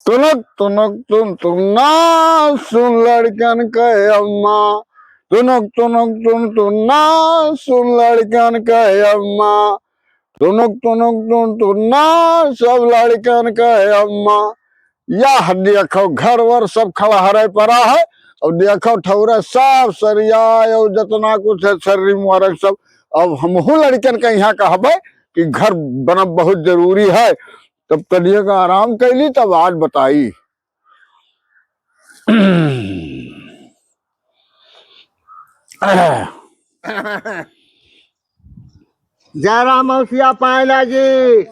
तुनक तुनक तुम ना सुन लड़कन के अम्मा। तुनक तुनक तुम ना सुन लड़कन के अम्मा। तुनक तुनक तुम ना सब लड़कन के अम्मा। यह देखो घर वर सब खड़ा हरे पड़ा है और देखो ठौरा सब सरिया और जितना कुछ है शरीर मुबारक सब। अब हमहू लड़कन के यहाँ कहबे कि घर बनब बहुत जरूरी है। तब कलिए का आराम कैली तब आज बताई। जयराम मौसिया पायला जी।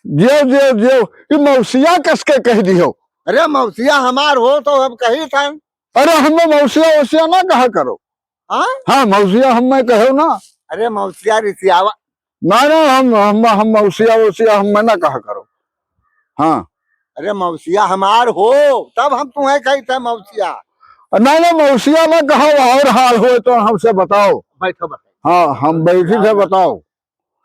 जेव जेव जेव ये मौसिया कसके कह दियो। अरे मौसिया हमार हो तो हम कही था। अरे हमें मौसिया वौसिया ना कहा करो। हाँ मौसिया हमें कहो ना। अरे मौसिया रिसियावा ना ना हम मौसिया वौसिया हमें ना कहा करो। हाँ अरे मौसिया हमार हो तब हम तुम्हें कही थे मौसिया। ना ना मौसिया ना कहो और हाल हो तो हमसे बताओ। बैठो बताओ। हाँ हम बैठी थे बताओ।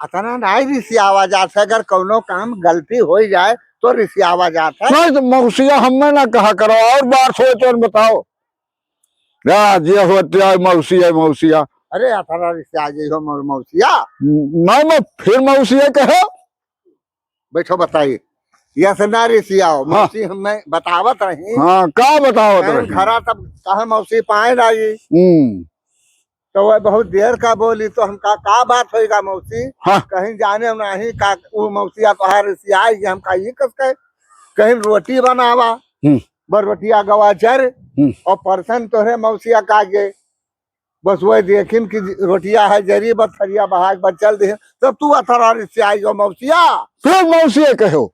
अतना नहीं रिसियावा जाता। अगर कोनो काम गलती हो जाए तो रिसियावा जाता है। नहीं तो मौसिया हमें ना कहा करो और बात हो तो बताओ। ये होते मौसिया मौसिया। अरे अतना रिसिया जी हो मौसिया। नहीं मैं फिर मौसिया कहो। बैठो बताइए। यह से ना रिसियाओ मौसी हमें बतावत रही। हाँ का बताओ खरा तब कहा मौसी पाए लाई। तो वह बहुत देर का बोली तो हम का बात होएगा मौसी। हाँ। कहीं जाने नहीं का वो मौसिया तो रिसियाई हम का ये कस कहीं रोटी बनावा बर रोटिया गवाचर और परसन तो है मौसिया कागे बस वह देखिन कि रोटिया है जरी बस थरिया बहा बचल दे तब तू अथरा रिसियाई हो मौसिया। फिर मौसिया कहो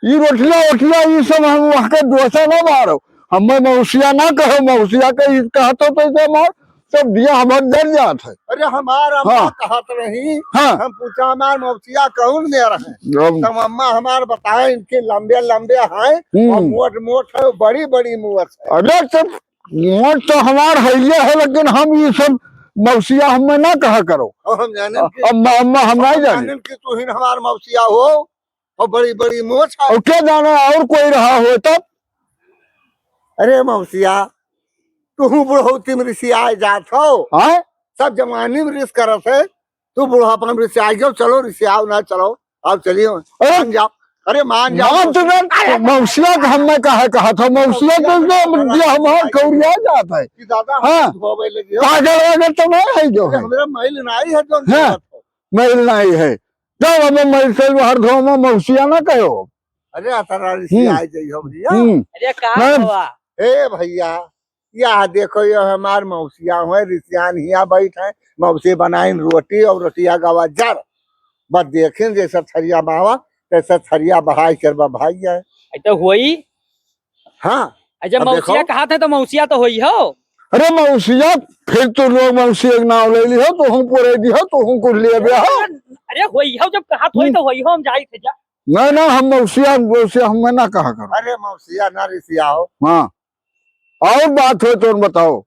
ये रोटिया वोटिया ये सब हम वहाँ के दोषा ना मारो। हमें मौसिया ना कहो मौसिया के कहते तो मार सब दिया हमारे डर जात है। अरे हमारा हाँ। कहत नहीं। हाँ। हम पूछा हमार मौसिया कौन दे रहे हैं तो अम्मा हमार बताए इनके लंबे लंबे हैं और मोट मोट है बड़ी बड़ी मुँह है। अरे सब मोट तो हमार है लेकिन हम ये सब मौसिया हमें ना कहा करो। हम जाने अम्मा हम नहीं जाने कि तू ही हमार मौसिया हो और बड़ी बड़ी मोच है। और क्या जाना और कोई रहा हो तब। अरे मौसिया तू बुढ़ौती में रिसिया जात हो। सब जवानी में रिस करत है तू बुढ़ापा में रिसिया जाओ। चलो रिसियाओ ना चलो अब चलिए मान जाओ। अरे मान जाओ मौसिया का हमें कहा था मौसिया तो हमारे कौरिया जाता है दादा। हाँ काजल वगैरह तो नहीं है जो है मेरा मैल नहीं है जो मैल नहीं है जब हमें मैल से हर धो में मौसिया ना कहो। अरे अतरा रिसिया जाइयो भैया। अरे का हुआ ए भैया या देखो ये हमार मौसिया हुए रिसियान हिया बैठ है मौसी बनाई रोटी और रोटिया गवा जर बस देखें जैसा थरिया बहावा तैसा थरिया बहाई कर भाई जाए तो हुई। हाँ जब मौसिया कहा था तो मौसिया तो हुई हो। अरे मौसिया फिर तो लोग मौसिया के नाम ले ली हो तो हम पूरे दी हो तो हम कुछ ले गया हो। अरे हुई हो जब कहा हुई तो हुई हो हम जाई थे जा। नहीं ना हम मौसिया हमें ना कहा करो। अरे मौसिया ना रिसिया हो। हाँ और बात हो तो बताओ।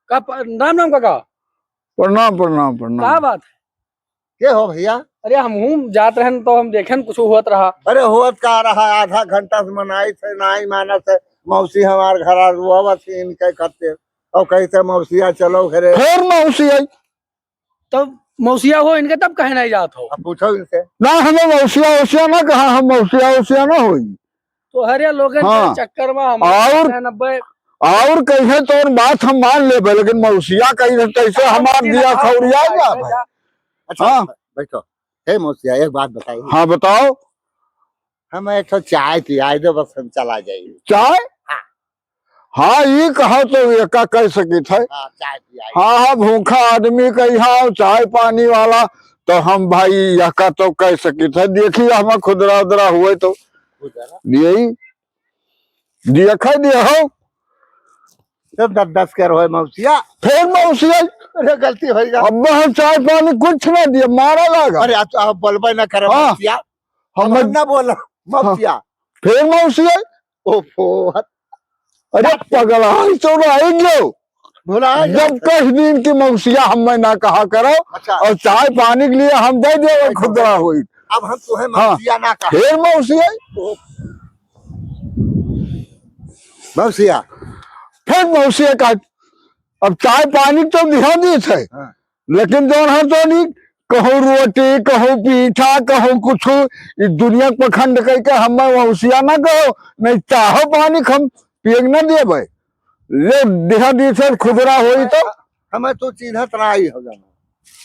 नाम नाम का प्रणाम प्रणाम प्रणाम। क्या बात क्या हो भैया। अरे हम जात रहे तो हम देखे कुछ हुआ रहा। अरे होत का रहा आधा घंटा से मनाई थे नहीं माना थे मौसी हमार घर रुआवत इनके करते और कहते मौसिया चलो घरे फिर मौसिया तब मौसिया हो इनके तब कहे नहीं जात हो। अब पूछो इनसे ना हमें मौसिया वौसिया ना कहा हम मौसिया वौसिया ना हुई तो हरे लोग हाँ। चक्कर में हम और कहे तो बात हम मान ले लेकिन मौसिया कही कैसे हमार दिया खौरिया जाता है। अच्छा हाँ। बैठो हे मौसिया एक बात बताइए। हाँ बताओ। हमें एक तो चाय पियाई दो बस हम चला जाइए। चाय हाँ ये कहा तो एका कह सकी थे। चाय पियाई। हाँ भूखा आदमी का यहाँ चाय पानी वाला तो हम भाई यका तो कह सकी थे। देखिए हम खुदरा उदरा हुए तो यही देखा दिया हो तो 10-10 कर हो मौसिया। फिर मौसिया अरे गलती हो गई अब हम चाय पानी कुछ ना दिया मारा लगा। अरे आप बोलबे ना करे हाँ। मौसिया हम ना बोलो मौसिया। फिर मौसिया ओफो अरे पगला तो आएंगे भुला जब कई दिन की मौसिया हमें ना कहा करो। अच्छा। और चाय पानी के लिए हम दे दे खुदरा हुई अब हम तुम्हें मौसिया ना कहा। फिर मौसिया मौसिया फिर मौसिया का अब चाय पानी तो दिहा दी थे, हाँ। लेकिन जो है तो नहीं कहूँ रोटी कहूँ पीठा कहूँ कुछ इस दुनिया पखंड कह के हम मौसिया ना कहो, नहीं चाहो पानी हम पिए न देवे ले दिहा दी थे खुदरा हुई तो हमें तो चिन्हत रही हो जाना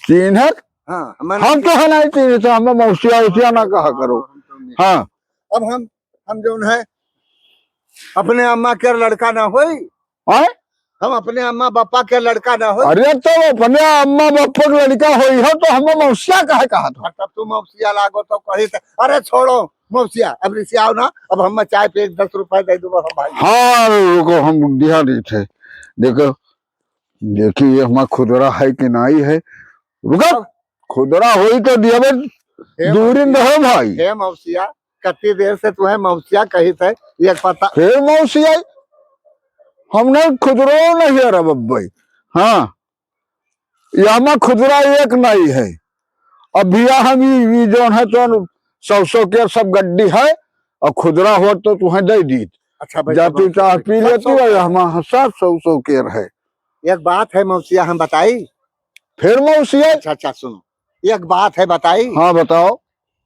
चिन्हत हाँ हम तो है नहीं चिन्ह तो हमें मौसिया उसिया ना कहा करो। हाँ अब हम जो है अपने अम्मा के लड़का ना होई, आए हम अपने अम्मा पापा के लड़का ना होई। अरे तो अपने अम्मा बापा का लड़का हुई हो तो हमें मौसिया कहा था। तब तू मौसिया लागो तो कही अरे छोड़ो मौसिया अब रिसियाओ ना, अब हम चाय पे 10 रुपए दे दूंगा भाई। हाँ रुको हम दिहा दी थे, देखो देखिए ये हमारा खुदरा है कि नहीं है, रुको खुदरा हुई तो दिया दूरी न रहो भाई। हे मौसिया कितनी देर से तुम्हें मौसिया कही थे ये पता फिर मौसिया हमने खुदरा नहीं है भाई। हाँ यहाँ खुदरा एक नहीं है, अब भैया हम ये जो है तो 100 के सब गड्डी है और खुदरा हो तो तुम्हें दे दी। अच्छा जाती चाह पी लेती है हमारे 700 के है। एक बात है मौसिया हम बताई। फिर मौसिया अच्छा सुनो एक बात है बताई। हाँ बताओ।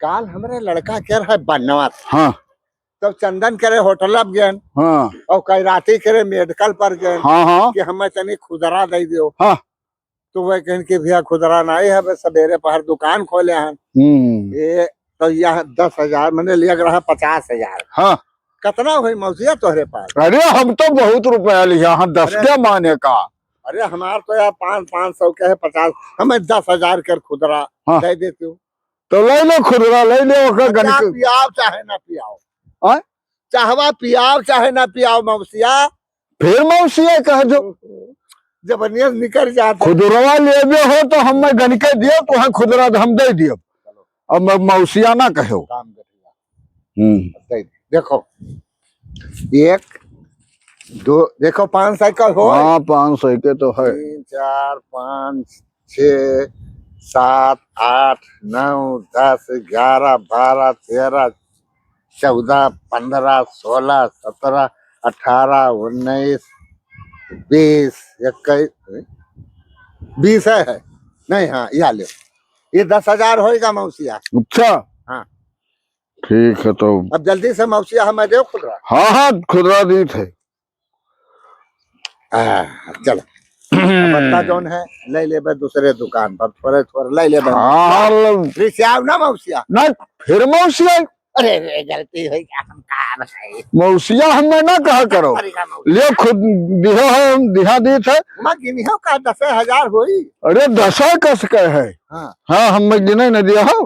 काल हमारे लड़का के है बनवा, हाँ तो चंदन करे होटल अब गए, हाँ और कई राती करे मेडिकल पर गए। हाँ हाँ कि हमें तनी खुदरा दे दियो। हाँ तो वह कहन के भैया खुदरा नहीं है, सवेरे पहर दुकान खोले हैं ये तो यह 10,000 मैंने लिया रहा 50,000। हाँ कितना हुई मौसिया तोहरे पास? अरे हम तो बहुत रुपया लिया, हम 10 के माने का। अरे हमार तो यार 500 के है 50, हमें 10,000 कर खुदरा हाँ। दे देती हूँ। तो ले लो खुदरा ले लो पियाओ चाहे ना पियाओ, चाहवा पियाओ चाहे ना पियाओ मौसिया। फिर मौसिया कह दो जबरदस्त निकल जाते खुदरा ले हो तो हम गणके दियो तो हम खुदरा हम दे दियो, अब मौसिया ना कहो। काम करेगा देखो 1 2 देखो 500 का हो। हाँ 500 के तो है। 3 4 5 6 7 8 9 10 11 12 13 14 15 16 17 18 19 20 21 20 है नहीं। हाँ या ले ये 10,000 होएगा मौसिया। अच्छा हाँ ठीक है तो अब जल्दी से मौसिया हमें दो खुदरा। हाँ हाँ खुदरा दी थे। चलो बत्ता जौन है ले ले दूसरे दुकान पर थोड़े थोड़े ले ले। हाँ रिसियाव ना मौसिया ना फिर मौसिया। अरे गलती हुई हम कहा बताइए मौसिया हमें ना कहा करो, ले खुद दिहा है हम दिहा दी थे। गिनियो का 10,000 हुई। अरे 10 कस के है। हाँ हाँ हम गिने न दिया हो।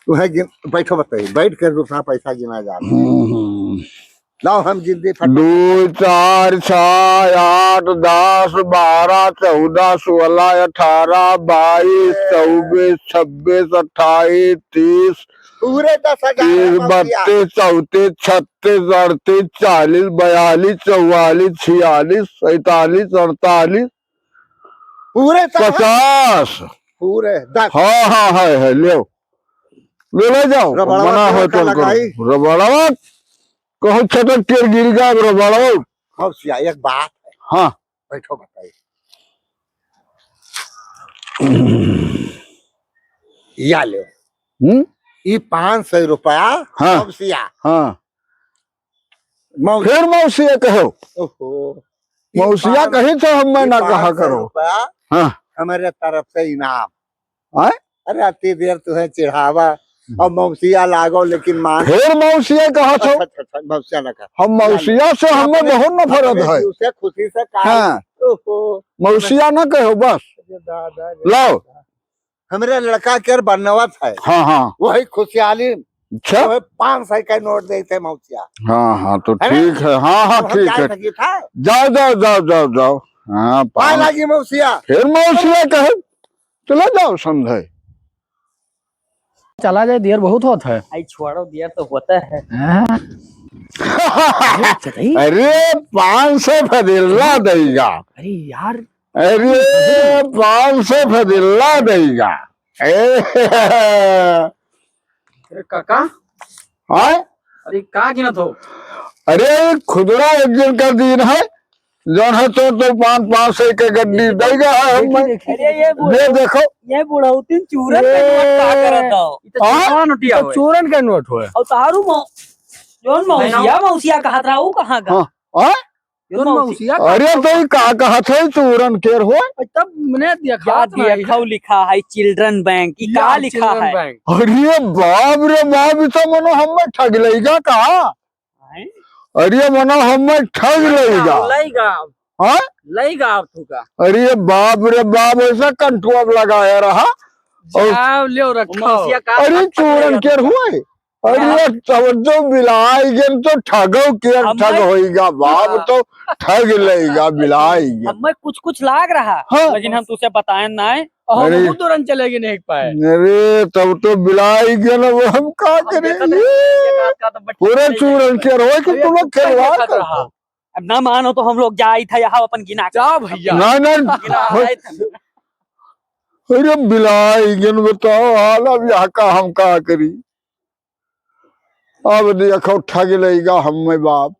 तुम्हें बैठो बताइए बैठ कर दूसरा पैसा गिना जा रहा लाओ हम जिंदगी 2 4 6 8 10 12 14 16 18 22 24 26 28 30 पूरे 10,000 32 34 36 38 40 42 44 46 47 48 पूरे 50 पूरे 10। हाँ हाँ है ले ले जाओ बना हो तो रबड़वा कहो छटक के गिर गया रबड़वा। मौसिया एक बात है। हाँ बैठो बताइए या ले ये 500 रुपया। हाँ मौसिया हाँ फिर मौसिया कहो। ओहो मौसिया कही तो हम ना कहा करो। हाँ हमारे तरफ से इनाम। आए अरे अति देर तुम्हें चिढ़ावा और मौसिया लागो लेकिन मान। फिर मौसिया कहा तो मौसिया ना कहा हम मौसिया से हमें बहुत नफरत है। उसे खुशी से कहा। हाँ मौसिया ना कहो बस लाओ हमारे लड़का के बनवत है। हाँ हाँ वही खुशहाली। अच्छा 500 का नोट देते मौसिया। हाँ हाँ तो ठीक है। हाँ हाँ ठीक है जाओ जाओ जाओ जाओ जाओ। हाँ पाए लगी मौसिया। फिर मौसिया कहे चला जाओ समझे चला जाए देर बहुत होता है। आई छोड़ो देर तो होता है। अरे 500 फदिल्ला देगा। अरे यार अरे 500 फदिल्ला देगा। काका हाँ अरे का गिनत हो? अरे खुदरा एक दिन का दिन है, जौन है तो 500 के गड्डी देगा है हम। अरे ये देखो ये बुढ़ौती चूरन के नोट का करत हो। ई तो चूरन नोटिया तो चूरन के नोट होए। और तारू जोन मौसिया कहत रहा वो कहाँ का? हाँ जोन तो मौसिया मौसिया अरे तो ई का कहत है चूरन केर हो। तब मैंने देखा क्या दिया लिखा है चिल्ड्रन बैंक की का लिखा है? अरे बाप रे बाप, तो मनो हमें ठग लेगा कहा? अरे मनो हमें ठग लेगा। लईगा हाँ लईगा तू का। अरे बाप रे बाप, ऐसा कंठुआ लगाया रहा। जाओ ले रखो। मौसिया का अरे चूरन केर हुए। अरे तब तो बिलाई गेन तो ठगो केर ठग होएगा बाप, तो ठग लेगा बिलाई गेन। हमें कुछ लाग रहा हाँ। लेकिन हम तुझसे बताएं ना है। हम अरे। खुद तुरंत चलेगी नहीं पाए। अरे तब तो बिलाई गेन, वो हम का करेंगे? पूरे चूरन केर हो कि तुम लोग खेलवा कर। अब ना मानो तो हम लोग जाई था यहाँ अपन गिना के। जा भैया। ना आए थे। अरे बिलाई गेन, बताओ हाल अब यहाँ का हम का करी? अब देखो ठग लेगा हमें बाप।